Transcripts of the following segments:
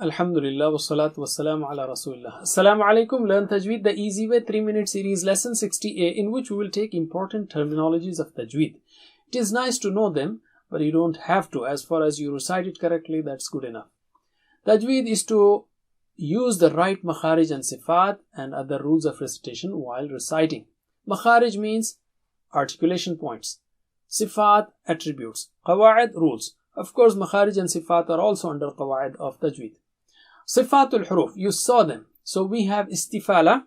Alhamdulillah wassalatu wassalamu ala rasulillah. Assalamu alaikum. Learn Tajweed the easy way 3-minute series lesson 60A, in which we will take important terminologies of Tajweed. It is nice to know them, but you don't have to. As far as you recite it correctly, that's good enough. Tajweed is to use the right makharij and sifat and other rules of recitation while reciting. Makharij means articulation points. Sifat, attributes. Qawaid, rules. Of course, makharij and sifat are also under qawaid of Tajweed. Sifatul huruf, you saw them. So we have istifala,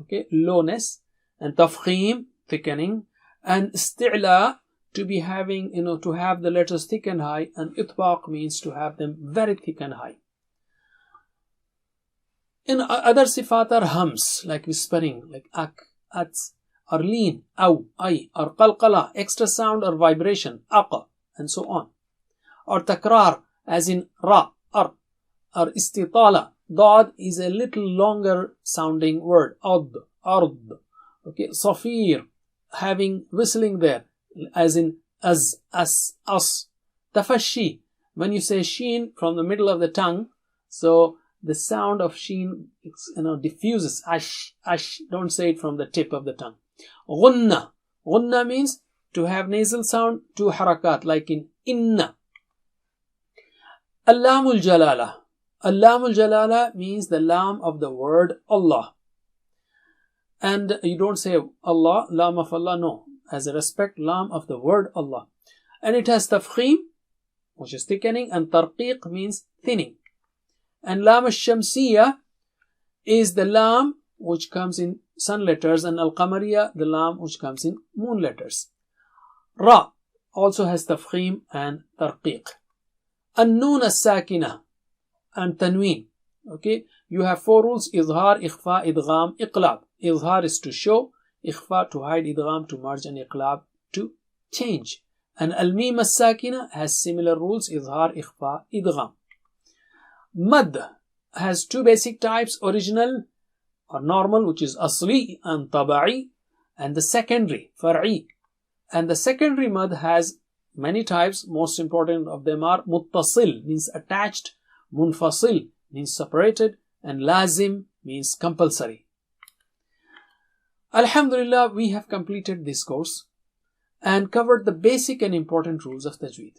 okay, lowness, and tafkhim, thickening, and isti'la, to be having, to have the letters thick and high, and itbaq means to have them very thick and high. In other sifat are hums, like whispering, like ak, ats, or lean, aw, ay, or qalqala, extra sound or vibration, aqa, and so on. Or takrar, as in ra, ar, or istitala. Dad is a little longer sounding word. Ad, ard. Okay, safir, having whistling there, as in az, as, as. Tafashi, when you say sheen from the middle of the tongue, so the sound of sheen, diffuses. Ash, ash. Don't say it from the tip of the tongue. Ghunna, ghunna means to have nasal sound, two harakat, like in inna. Allamul Jalala. Allamul Jalala means the lam of the word Allah. And you don't say Allah, lam of Allah, no. As a respect, lam of the word Allah. And it has tafkhim, which is thickening, and tarqiq means thinning. And lam al-shamsiyya is the lam which comes in sun letters, and al-qamariya, the lam which comes in moon letters. Ra also has tafkhim and tarqiq. An-noon as-sakina and tanween. Okay, you have 4 rules: izhar, ikhfa, idgham, iqlab. Izhar is to show, ikhfa to hide, idgham to merge, and iqlab to change. And al-mim as-sakina has similar rules: izhar, ikhfa, idgham. Mad has 2 basic types: original or normal, which is asli and taba'i, and the secondary, far'i. And the secondary mad has many types. Most important of them are muttasil, means attached, munfasil, means separated, and lazim, means compulsory. Alhamdulillah, we have completed this course and covered the basic and important rules of Tajweed.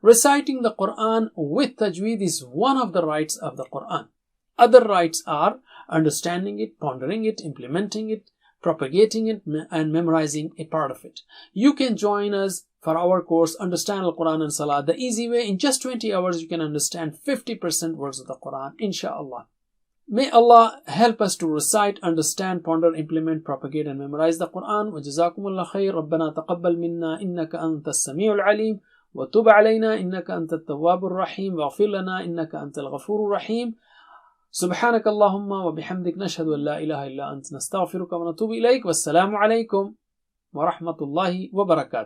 Reciting the Quran with Tajweed is one of the rights of the Quran. Other rights are understanding it, pondering it, implementing it, propagating it, and memorizing a part of it. You can join us for our course, Understand Al-Quran and Salah the easy way. In just 20 hours, you can understand 50% words of the Quran, inshallah. May Allah help us to recite, understand, ponder, implement, propagate, and memorize the Quran. Wa jazakumullah khair. Rabbana taqabbal minna innaka antas sami'ul alim. Wa tub alayna innaka antat tawwabur rahim. Waghfir lana innaka antal ghafurur rahim. سبحانك اللهم وبحمدك نشهد أن لا إله إلا أنت نستغفرك ونتوب إليك والسلام عليكم ورحمة الله وبركاته.